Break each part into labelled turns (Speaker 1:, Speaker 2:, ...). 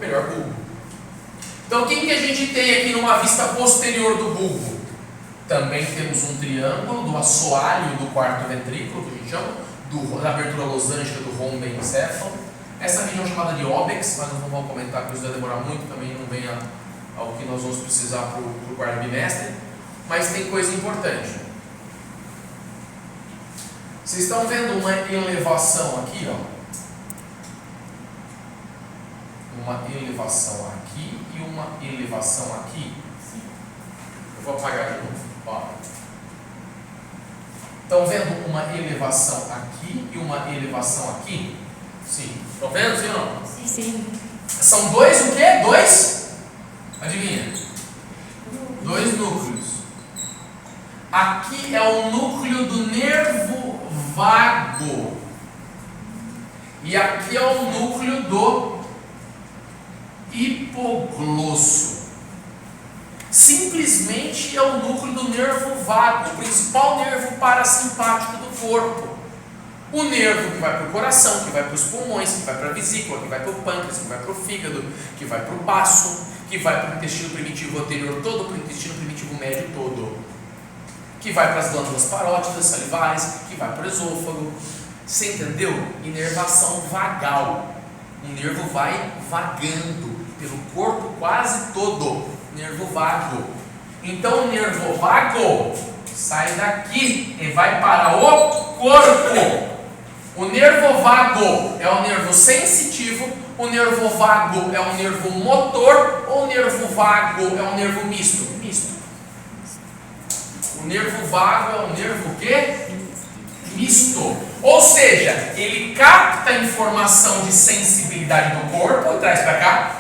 Speaker 1: melhor bulbo. Então, quem que a gente tem aqui numa vista posterior do bulbo? Também temos um triângulo do assoalho do quarto ventrículo, que a gente chama, da abertura losângica do rombencéfalo. Essa região chamada de óbex, mas não vamos comentar, porque isso vai demorar muito, também não vem ao que nós vamos precisar para o quarto bimestre. Mas tem coisa importante. Vocês estão vendo uma elevação aqui, ó? Uma elevação aqui e uma elevação aqui. Eu vou apagar de novo. Ó. Estão vendo uma elevação aqui e uma elevação aqui? Sim. Estão vendo, sim ou não?
Speaker 2: Sim.
Speaker 1: São dois o quê? Dois? Adivinha? Dois núcleos. Aqui é o núcleo do nervo vago. E aqui é o núcleo do hipoglosso. Simplesmente é o núcleo do nervo vago, o principal nervo parasimpático do corpo. O nervo que vai para o coração, que vai para os pulmões, que vai para a vesícula, que vai para o pâncreas, que vai para o fígado, que vai para o baço, que vai para o intestino primitivo anterior todo, para o intestino primitivo médio todo, que vai para as glândulas parótidas, salivares, que vai para o esôfago. Você entendeu? Inervação vagal. O nervo vai vagando pelo corpo quase todo. Nervo vago. Então o nervo vago sai daqui e vai para o corpo. O nervo vago é o nervo sensitivo, o nervo vago é o nervo motor, ou o nervo vago é o nervo misto? Misto. O nervo vago é o nervo o quê? Misto. Ou seja, ele capta a informação de sensibilidade do corpo e traz para cá,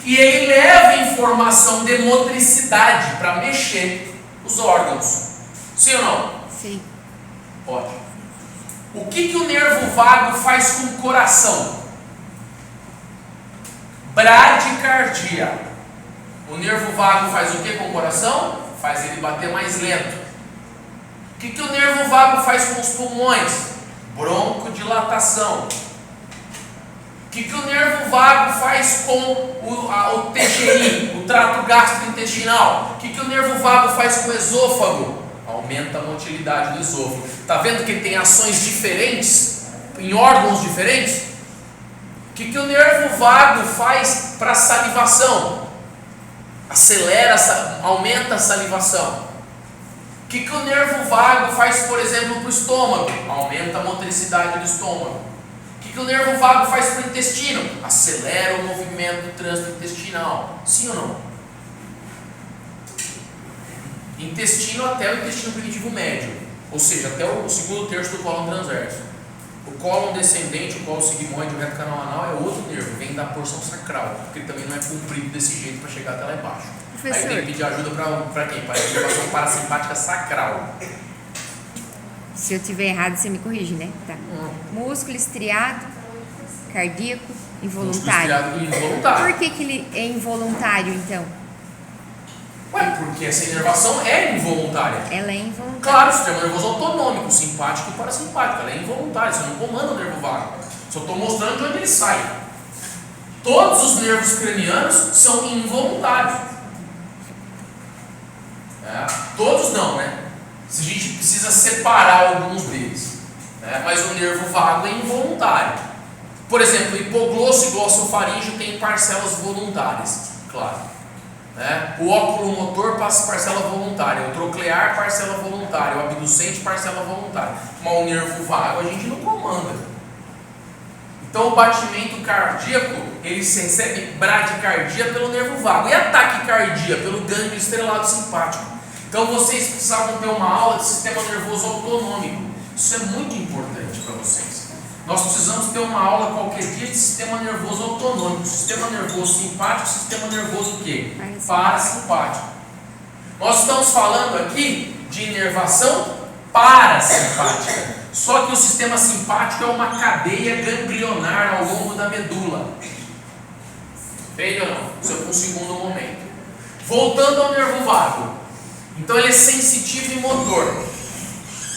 Speaker 1: e ele leva informação de motricidade para mexer os órgãos. Sim ou não?
Speaker 2: Sim.
Speaker 1: Ótimo. O que o nervo vago faz com o coração? Bradicardia. O nervo vago faz o que com o coração? Faz ele bater mais lento. O que o nervo vago faz com os pulmões? Broncodilatação. O que o nervo vago faz com o TGI, o trato gastrointestinal? O que o nervo vago faz com o esôfago? Aumenta a motilidade do esôfago. Está vendo que tem ações diferentes em órgãos diferentes? O que o nervo vago faz para a salivação? Acelera, aumenta a salivação. O que o nervo vago faz, por exemplo, para o estômago? Aumenta a motricidade do estômago. O que o nervo vago faz para o intestino? Acelera o movimento do trânsito intestinal. Sim ou não? Intestino até o intestino primitivo médio, ou seja, até o segundo terço do cólon transverso. O cólon descendente, o cólon sigmoide, o reto canal anal é outro nervo, vem da porção sacral, porque ele também não é comprido desse jeito para chegar até lá embaixo.
Speaker 2: Professor.
Speaker 1: Aí tem que pedir ajuda para quem? Para a inervação parasimpática sacral.
Speaker 2: Se eu tiver errado, você me corrige, né? Tá. Músculo estriado, cardíaco, involuntário.
Speaker 1: Músculo estriado e involuntário.
Speaker 2: Por que ele é involuntário, então?
Speaker 1: Ué, porque essa inervação é involuntária.
Speaker 2: Ela é involuntária.
Speaker 1: Claro, o sistema nervoso autonômico, simpático e parasimpático, ela é involuntária, você não comanda o nervo vago. Só estou mostrando de onde ele sai. Todos os nervos cranianos são involuntários. Todos não, né? A gente precisa separar alguns deles. Mas o nervo vago é involuntário. Por exemplo, hipoglosso e glossofaríngeo tem parcelas voluntárias, claro. O óculo motor parcela voluntária, o troclear parcela voluntária, o abducente parcela voluntária, mas o nervo vago a gente não comanda. Então o batimento cardíaco ele recebe bradicardia pelo nervo vago e a taquicardia pelo gânglio estrelado simpático. Então vocês precisavam ter uma aula de sistema nervoso autonômico. Isso é muito importante para vocês. Nós precisamos ter uma aula qualquer dia de sistema nervoso autonômico. Sistema nervoso simpático, sistema nervoso o quê? Parasimpático. Nós estamos falando aqui de inervação parasimpática. Só que o sistema simpático é uma cadeia ganglionar ao longo da medula. Entende ou não? Isso é para um segundo momento. Voltando ao nervo vago. Então ele é sensitivo e motor.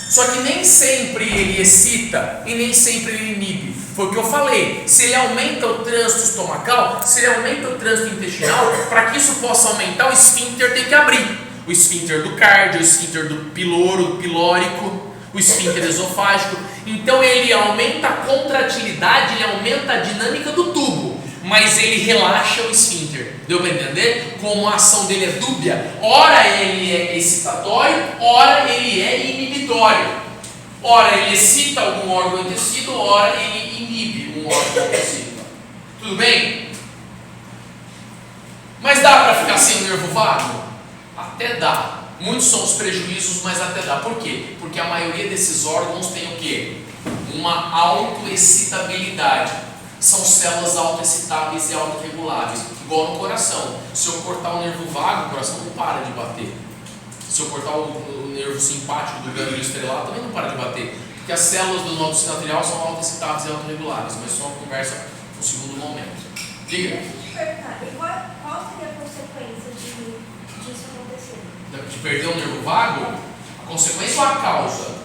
Speaker 1: Só que nem sempre ele excita e nem sempre ele inibe. Foi o que eu falei. Se ele aumenta o trânsito estomacal, se ele aumenta o trânsito intestinal, para que isso possa aumentar, o esfíncter tem que abrir. O esfíncter do cardio, o esfíncter do pilórico, o esfíncter esofágico. Então ele aumenta a contratilidade, ele aumenta a dinâmica do tubo, mas ele relaxa o esfíncter. Deu para entender? Como a ação dele é dúbia, ora ele é excitatório, ora ele é inibitório. Ora ele excita algum órgão em tecido, ora ele inibe um órgão em tecido. Tudo bem? Mas dá para ficar sem o nervo vago? Até dá. Muitos são os prejuízos, mas até dá. Por quê? Porque a maioria desses órgãos tem o quê? Uma autoexcitabilidade. São células autoexcitáveis e autorreguláveis, igual no coração. Se eu cortar o nervo vago, o coração não para de bater. Se eu cortar o nervo simpático do gânglio estrelado, também não para de bater. Porque as células do nódulo sinatorial são autoexcitáveis e autorreguláveis, mas isso é uma conversa no segundo momento. Diga.
Speaker 3: Qual seria a consequência disso acontecer?
Speaker 1: De perder o nervo vago? A consequência ou a causa?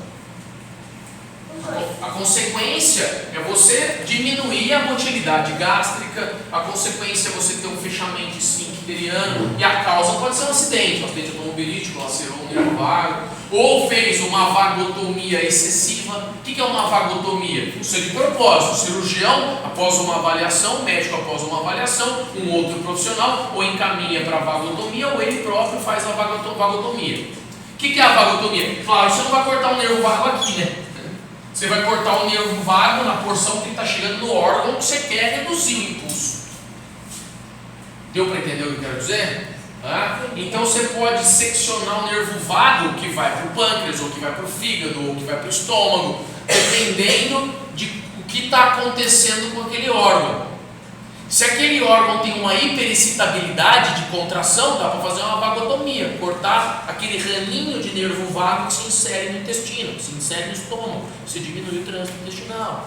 Speaker 1: A consequência é você diminuir a motilidade gástrica, a consequência é você ter um fechamento esfincteriano, e a causa pode ser um acidente automobilístico, lacerou um nervo vago, ou fez uma vagotomia excessiva. O que é uma vagotomia? Isso é de propósito. O cirurgião, após uma avaliação, o médico após uma avaliação, um outro profissional, ou encaminha para a vagotomia, ou ele próprio faz a vagotomia. O que é a vagotomia? Claro, você não vai cortar um nervo vago aqui, né? Você vai cortar o nervo vago na porção que está chegando no órgão que você quer reduzir o impulso. Deu para entender o que eu quero dizer? Então você pode seccionar o nervo vago que vai para o pâncreas, ou que vai para o fígado, ou que vai para o estômago, dependendo de o que está acontecendo com aquele órgão. Se aquele órgão tem uma hiperexcitabilidade de contração, dá para fazer uma vagotomia, cortar aquele raminho de nervo vago que se insere no intestino, que se insere no estômago, você diminui o trânsito intestinal.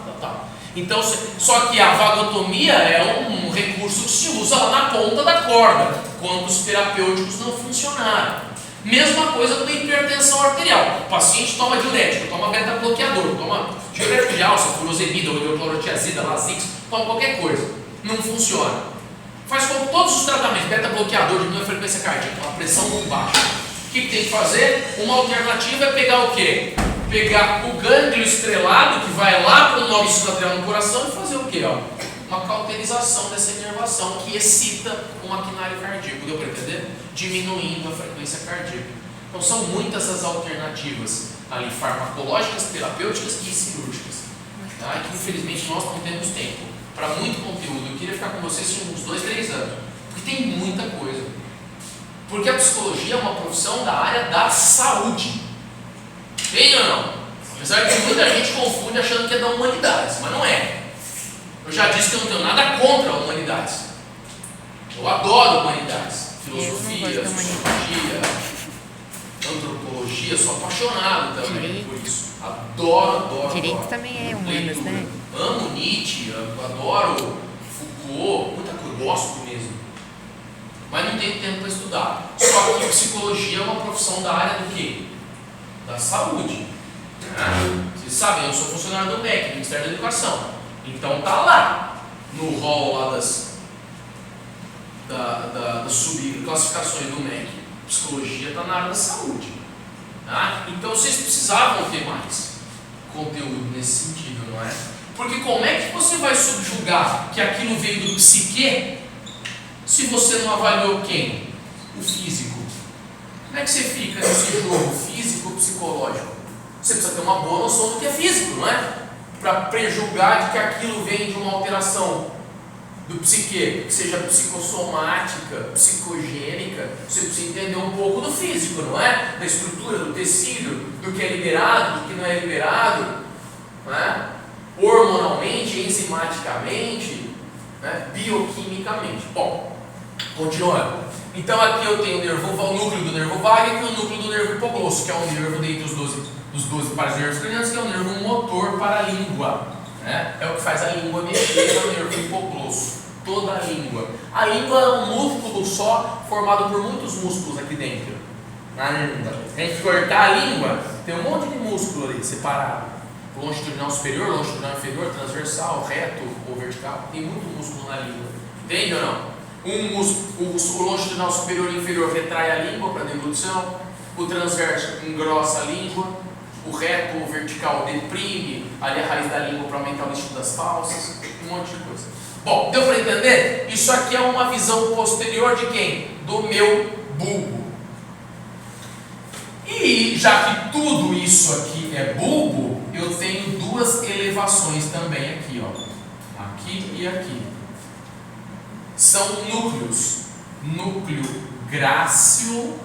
Speaker 1: Então, só que a vagotomia é um recurso que se usa lá na ponta da corda, quando os terapêuticos não funcionaram. Mesma coisa com a hipertensão arterial. O paciente toma diurético, toma beta-bloqueador, toma diurético de alça, furosemida, hidroclorotiazida, Lasix, toma qualquer coisa. Não funciona. Faz como todos os tratamentos, beta-bloqueador, diminui a frequência cardíaca, uma pressão muito baixa. O que tem que fazer? Uma alternativa é pegar o quê? Pegar o gânglio estrelado que vai lá para o nódulo sinatorial no coração e fazer o quê? Uma cauterização dessa inervação que excita o maquinário cardíaco. Deu para entender? Diminuindo a frequência cardíaca. Então são muitas as alternativas ali, farmacológicas, terapêuticas e cirúrgicas. Tá? E que infelizmente nós não temos tempo para muito conteúdo. Eu queria ficar com vocês uns 2, 3 anos, porque tem muita coisa. Porque a psicologia é uma profissão da área da saúde. Tem ou não? Apesar de que muita gente confunde achando que é da humanidades, mas não é. Eu já disse que eu não tenho nada contra a humanidades. Eu adoro humanidades. Filosofia, sociologia, antropologia, sou apaixonado também por isso. Adoro.
Speaker 2: Direito também é humanas, né?
Speaker 1: Amo Nietzsche, adoro Foucault, muita coisa, gosto mesmo. Mas não tenho tempo para estudar. Só que psicologia é uma profissão da área do quê? Da saúde. Vocês sabem, eu sou funcionário do MEC, do Ministério da Educação. Então tá lá, no rol lá das subclassificações do MEC. Psicologia está na área da saúde. Então vocês precisavam ter mais conteúdo nesse sentido, não é? Porque como é que você vai subjugar que aquilo veio do psique se você não avaliou quem? O físico. Como é que você fica nesse jogo físico-psicológico? Você precisa ter uma boa noção do que é físico, não é? Para prejulgar de que aquilo vem de uma alteração do psique, que seja psicossomática, psicogênica. Você precisa entender um pouco do físico, não é? Da estrutura do tecido, do que é liberado, do que não é liberado, não é? Hormonalmente, enzimaticamente, né? Bioquimicamente. Bom, continuando. Então aqui eu tenho o núcleo do nervo vago e aqui o núcleo do nervo hipoglosso, que é um nervo dentre os 12 pares de nervos cranianos, que é um nervo motor para a língua. É o que faz a língua mexer, é o nervo hipoglosso. Toda a língua. A língua é um músculo só, formado por muitos músculos aqui dentro. Na língua. A gente cortar a língua, tem um monte de músculo ali separado. longitudinal superior, longitudinal inferior, transversal, reto ou vertical. Tem muito músculo na língua. Entende ou não? O longitudinal superior e inferior retrai a língua para deglução, o transverso engrossa a língua, o reto ou vertical deprime ali a raiz da língua para aumentar o líquido das falsas, um monte de coisa. Bom, deu para entender? Isso aqui é uma visão posterior de quem? Do meu bulbo. E já que tudo isso aqui é bulbo, eu tenho duas elevações também aqui, ó. Aqui e aqui. São núcleos. Núcleo grácil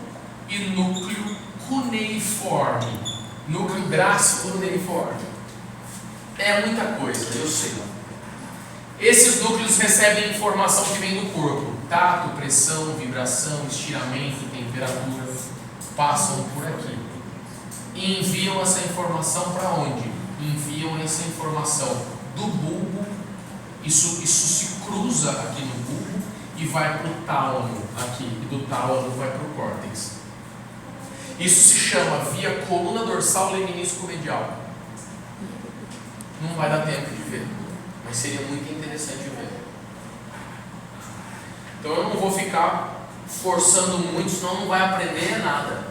Speaker 1: e núcleo cuneiforme. Núcleo grácil e cuneiforme. É muita coisa, eu sei. Esses núcleos recebem informação que vem do corpo. Tato, pressão, vibração, estiramento, temperatura. Passam por aqui. E enviam essa informação para onde? Enviam essa informação do bulbo. Isso se cruza aqui no bulbo e vai para o tálamo aqui. E do tálamo vai para o córtex. Isso se chama via coluna dorsal leminisco-medial. Não vai dar tempo de ver, mas seria muito interessante ver. Então eu não vou ficar forçando muito, senão não vai aprender nada.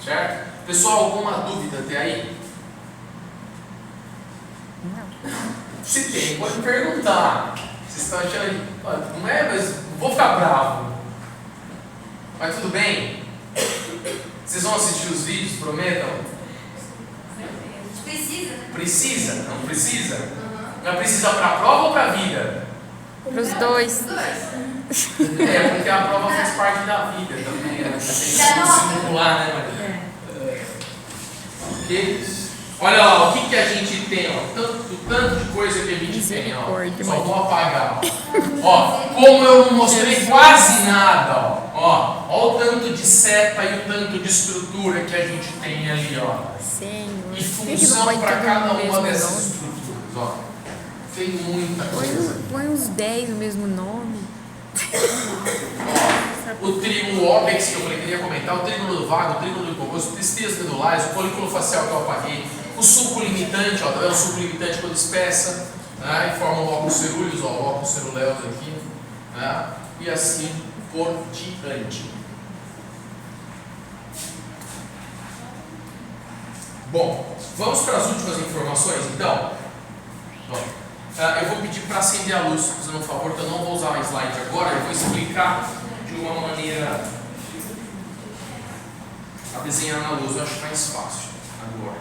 Speaker 1: Certo? Pessoal, alguma dúvida até aí?
Speaker 2: Não.
Speaker 1: Se tem, pode me perguntar. Vocês estão achando aí? Não é, mas não vou ficar bravo. Mas tudo bem? Vocês vão assistir os vídeos, prometam?
Speaker 3: Precisa, né?
Speaker 1: Precisa? Não precisa? Mas precisa para a prova ou para a vida?
Speaker 2: Para os dois.
Speaker 1: É, porque a prova faz parte da vida também. Né? Tem que simular, né, Maria? Ok? Olha lá, o que a gente tem, ó. Tanto de coisa que a gente tem, ó. Só vou apagar, ó. Como eu não mostrei quase nada, ó. Ó o tanto de seta e o tanto de estrutura que a gente tem ali, ó.
Speaker 2: Senhor.
Speaker 1: E função para cada uma dessas estruturas, ó. Tem muita coisa.
Speaker 2: Põe uns 10 no mesmo nome.
Speaker 1: O trígono óbex, que eu falei que queria comentar, o trígono do vago, o trígono do hipoglosso, os tecidos medulares, o folículo facial que eu apaguei, o sulco limitante, ó, tá vendo? O sulco limitante quando espessa, né? E forma o lóculos cerúleos, ó, o lóculos ceruleus aqui, né? E assim por diante. Bom, vamos para as últimas informações, então. Eu vou pedir para acender a luz, fazendo um favor, que eu não vou usar o slide agora, eu vou explicar de uma maneira a desenhar na luz, eu acho mais fácil agora.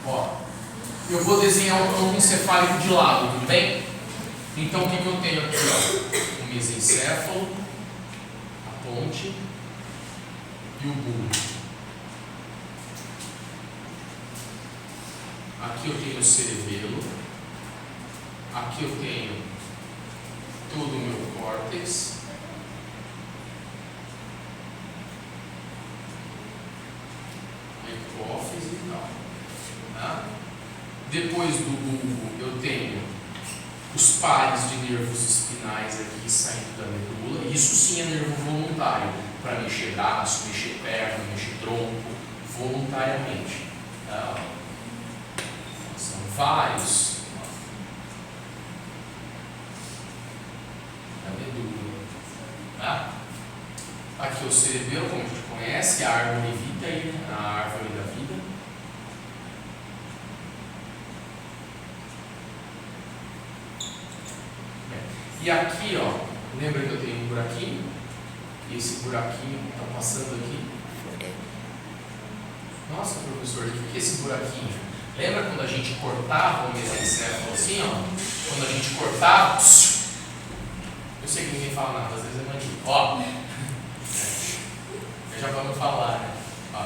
Speaker 1: Ó, eu vou desenhar o tronco encefálico de lado, tudo bem? Então o que eu tenho aqui? Ó? O mesencéfalo, a ponte e o bulbo. Aqui eu tenho o cerebelo, aqui eu tenho todo o meu córtex, a hipófise e tal. Tá? Depois do bulbo eu tenho os pares de nervos espinais aqui saindo da medula. Isso sim é nervo voluntário, para mexer braço, mexer perna, mexer tronco, voluntariamente. Tá? Vários da medula, tá? Aqui o cerebelo, como a gente conhece, a árvore vitae, a árvore da vida. E aqui, ó, lembra que eu tenho um buraquinho? E esse buraquinho está passando aqui. Nossa, professor, o que é esse buraquinho? Lembra quando a gente cortava o mesencéfalo assim, ó? Quando a gente cortava, eu sei que ninguém fala nada, às vezes é mania. Ó, já para não falar, né? Ó.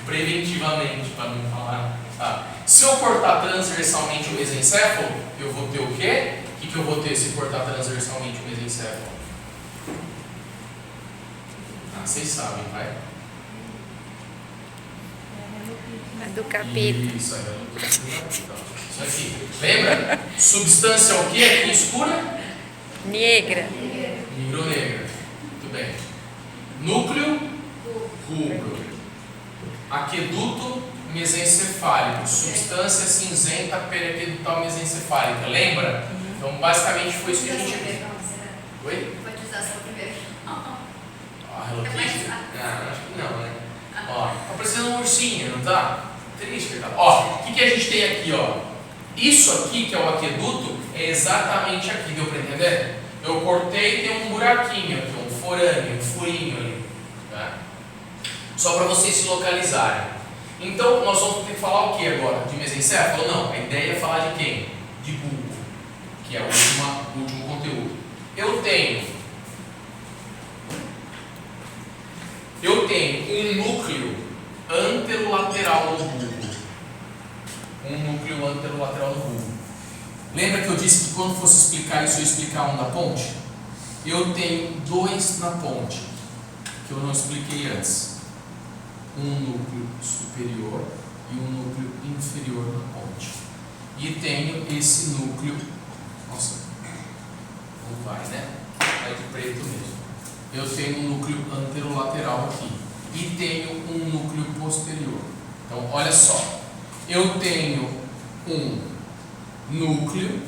Speaker 1: Preventivamente, para não falar. Tá. Se eu cortar transversalmente o mesencéfalo, eu vou ter o quê? O que eu vou ter se cortar transversalmente o mesencéfalo? Ah, vocês sabem, vai?
Speaker 2: A do capeta.
Speaker 1: Isso aí, isso aqui. Lembra? Substância o quê aqui escura?
Speaker 2: Negra.
Speaker 1: Negro-negra. Muito bem. Núcleo Rubro. Aqueduto mesencefálico. Substância cinzenta periaquedutal mesencefálica. Lembra? Então, basicamente foi isso que a gente viu. Oi?
Speaker 4: Pode usar só o primeiro.
Speaker 1: Ah, Hello Kitty? Ah, acho que não, né? Ó, tá parecendo um ursinho, não tá? Triste, tá? Ó, o que a gente tem aqui, ó? Isso aqui, que é o aqueduto, é exatamente aqui, deu para entender? Eu cortei e tem um buraquinho aqui, um forâneo, um furinho ali. Tá? Só para vocês se localizarem. Então, nós vamos ter que falar o que agora? De mesencéfalo? Não, a ideia é falar de quem? De bulbo, que é o último conteúdo. Eu tenho um núcleo anterolateral no bulbo. Um núcleo anterolateral no bulbo. Lembra que eu disse que quando fosse explicar isso, eu ia explicar um da ponte? Eu tenho dois na ponte, que eu não expliquei antes. Um núcleo superior e um núcleo inferior na ponte. E tenho esse núcleo. Nossa, não vai, né? Vai de preto mesmo. Eu tenho um núcleo anterolateral aqui. E tenho um núcleo posterior. Então, olha só. Eu tenho um núcleo,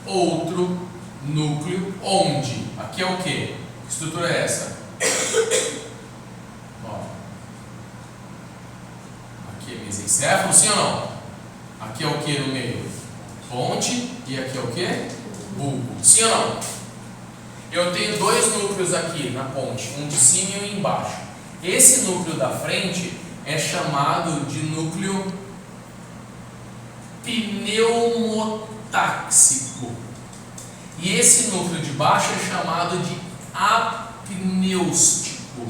Speaker 1: outro núcleo, onde? Aqui é o quê? Que estrutura é essa? Ó. Aqui é mesencéfalo, sim ou não? Aqui é o que no meio? Ponte. E aqui é o que? Bulbo. Sim ou não? Eu tenho dois núcleos aqui na ponte, um de cima e um embaixo. Esse núcleo da frente é chamado de núcleo pneumotáxico. E esse núcleo de baixo é chamado de apnêustico.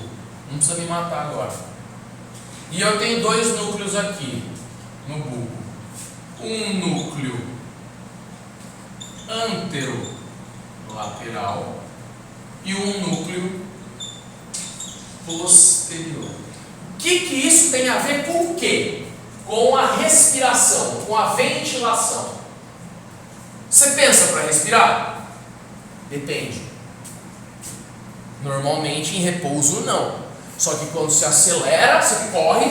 Speaker 1: Não precisa me matar agora. E eu tenho dois núcleos aqui no bulbo. Um núcleo anterolateral e um núcleo posterior. O que isso tem a ver com o quê? Com a respiração, com a ventilação. Você pensa para respirar? Depende. Normalmente em repouso não. Só que quando você acelera, você corre,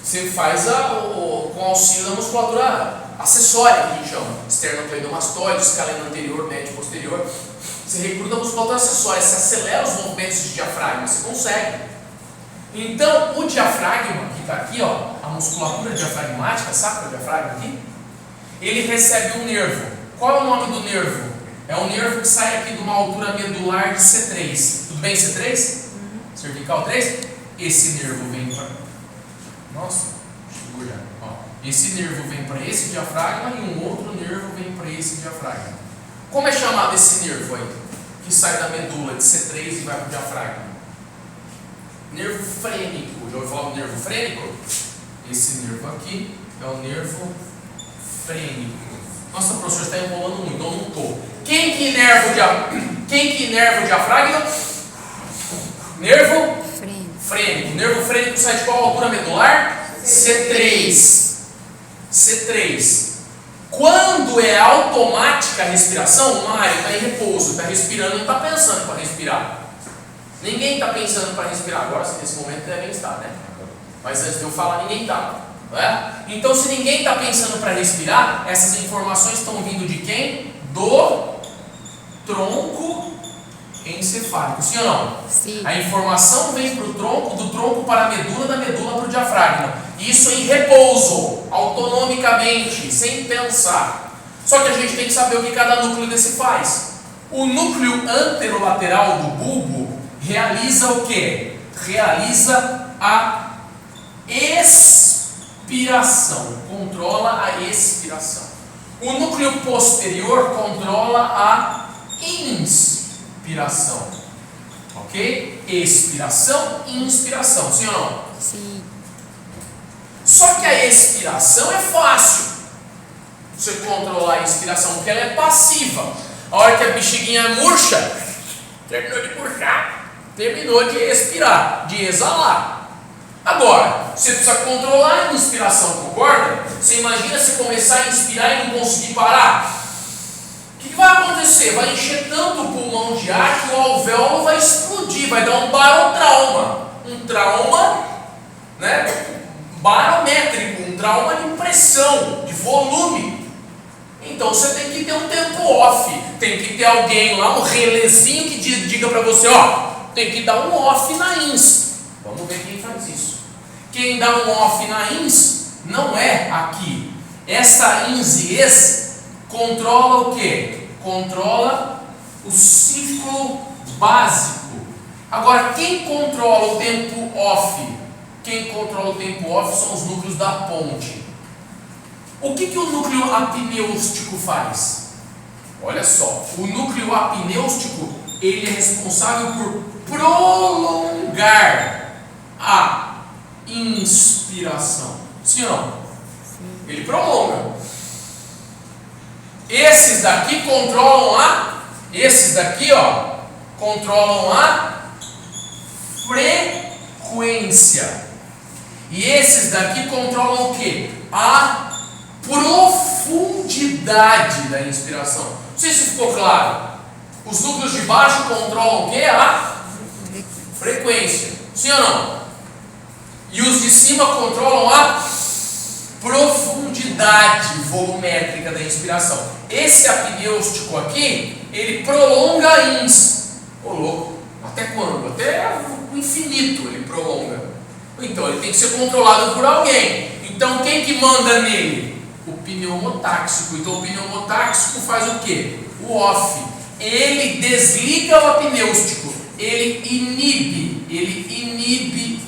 Speaker 1: você faz com auxílio da musculatura acessória, que a gente chama, esternocleidomastoide, escaleno anterior, médio, posterior. Você recruta a musculatura acessória, você acelera os movimentos de diafragma, você consegue. Então, o diafragma, que está aqui, ó, a musculatura diafragmática, sabe o diafragma aqui? Ele recebe um nervo. Qual é o nome do nervo? É um nervo que sai aqui de uma altura medular de C3. Tudo bem, C3? Cervical 3? Esse nervo vem para... Nossa, segura. Ó, esse nervo vem para esse diafragma e um outro nervo vem para esse diafragma. Como é chamado esse nervo aí? Que sai da medula de C3 e vai para o diafragma? Nervo frênico. Já ouviu falar do nervo frênico? Esse nervo aqui é o nervo frênico. Nossa, professor, está enrolando muito, então não estou. Quem que inerva o diafragma? Nervo frênico. Nervo frênico sai de qual altura medular? C3. Quando é automática a respiração, o Mário está em repouso, está respirando, não está pensando para respirar. Ninguém está pensando para respirar. Agora, nesse momento, devem estar, né? Mas antes de eu falar, ninguém estava. Então, se ninguém está pensando para respirar, essas informações estão vindo de quem? Do tronco encefálico. Sim ou não?
Speaker 2: Sim.
Speaker 1: A informação vem para o tronco, do tronco para a medula, da medula para o diafragma. Isso em repouso, autonomicamente, sem pensar. Só que a gente tem que saber o que cada núcleo desse faz. O núcleo anterolateral do bulbo realiza o quê? Realiza a expiração, controla a expiração. O núcleo posterior controla a inspiração. Ok? Expiração e inspiração, sim ou não?
Speaker 2: Sim.
Speaker 1: Só que a expiração é fácil você controlar a inspiração, porque ela é passiva. A hora que a bexiguinha murcha, terminou de murchar, terminou de expirar, de exalar. Agora, você precisa controlar a inspiração, concorda? Você imagina você começar a inspirar e não conseguir parar? O que vai acontecer? Vai encher tanto o pulmão de ar que o alvéolo vai explodir, vai dar um barotrauma. um trauma, né, barométrico, um trauma de pressão, de volume. Então você tem que ter um tempo off, tem que ter alguém lá, um relezinho que diga para você, ó, tem que dar um off na INS. Vamos ver quem faz isso. Quem dá um off na INS não é aqui. Essa INS controla o quê? Controla o ciclo básico. Agora, quem controla o tempo off? Quem controla o tempo off são os núcleos da ponte. O que o núcleo apneústico faz? Olha só, o núcleo apneústico, ele é responsável por prolongar a inspiração. Sim ou não? Ele prolonga. Esses daqui controlam esses daqui, ó, controlam a frequência. E esses daqui controlam o quê? A profundidade da inspiração. Não sei se ficou claro. Os núcleos de baixo controlam o quê? A frequência. Sim ou não? E os de cima controlam a profundidade volumétrica da inspiração. Esse apneústico aqui, ele prolonga a INS. Ô louco, até quando? Até o infinito ele prolonga. Então ele tem que ser controlado por alguém. Então quem que manda nele? O pneumotáxico. Então o pneumotáxico faz o quê? O off. Ele desliga o apneústico. Ele inibe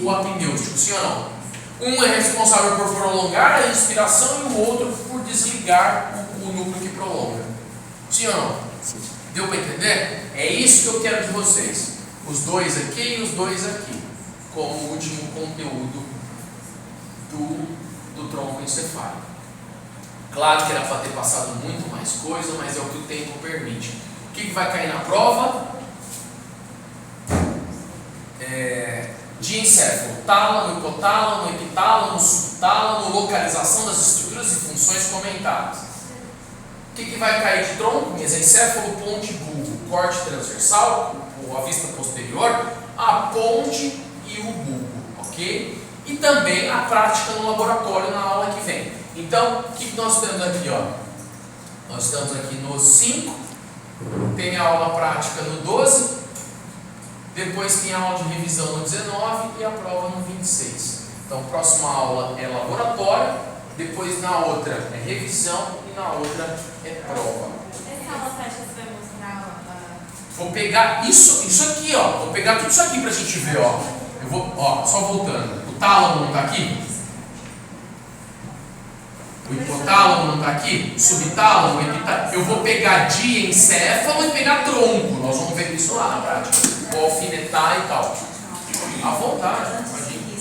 Speaker 1: o apneústico. Sim ou não? Um é responsável por prolongar a inspiração e o outro por desligar o núcleo que prolonga. Sim ou não? Sim. Deu para entender? É isso que eu quero de vocês. Os dois aqui e os dois aqui. Como último conteúdo do tronco encefálico. Claro que era para ter passado muito mais coisa, mas é o que o tempo permite. O que vai cair na prova? Diencéfalo, tálamo, hipotálamo, epitálamo, subtálamo, localização das estruturas e funções comentadas. O que vai cair de tronco? Mesencéfalo, ponte, bulbo, corte transversal, a vista posterior, a ponte e o bulbo, ok? E também a prática no laboratório na aula que vem. Então, o que nós temos aqui? Ó? Nós estamos aqui no 5, tem a aula prática no 12, depois tem a aula de revisão no 19 e a prova no 26. Então, próxima aula é laboratório, depois na outra é revisão e na outra é prova.
Speaker 3: Essa aula prática você vai mostrar?
Speaker 1: Vou pegar isso aqui, ó. Vou pegar tudo isso aqui pra gente ver, ó. Eu vou, ó, só voltando. O tálamo não está aqui? O hipotálamo não está aqui? O subtálamo, o epitálamo. Eu vou pegar diencéfalo e pegar tronco. Nós vamos ver isso lá na prática. Vou alfinetar e tal. À vontade, imagina.